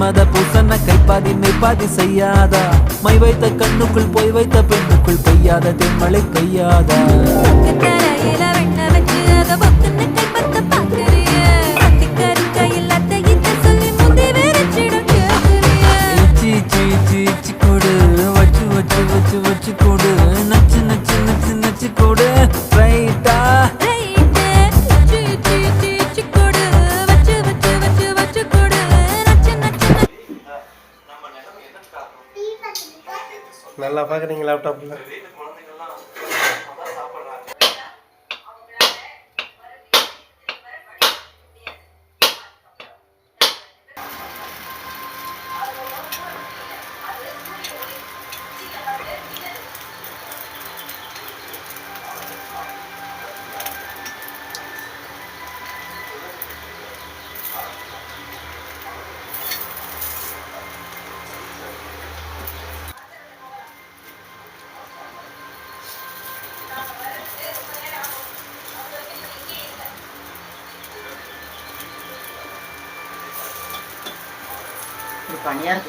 மன்மத பூசன கைப்பாதி மெய்ப்பாதி செய்யாதா my வைத்த கண்ணுக்குள் போய் வைத்த பெண்ணுக்குள் பெய்யாத தென்மழை கையாதா கொடு வச்சு வச்சு வச்சு வச்சு கொடு நச்சு நச்சு நச்சு நச்சு கொடு ரைட்டா நல்லா பார்க்குறீங்க லேப்டாப்பில். பணியார்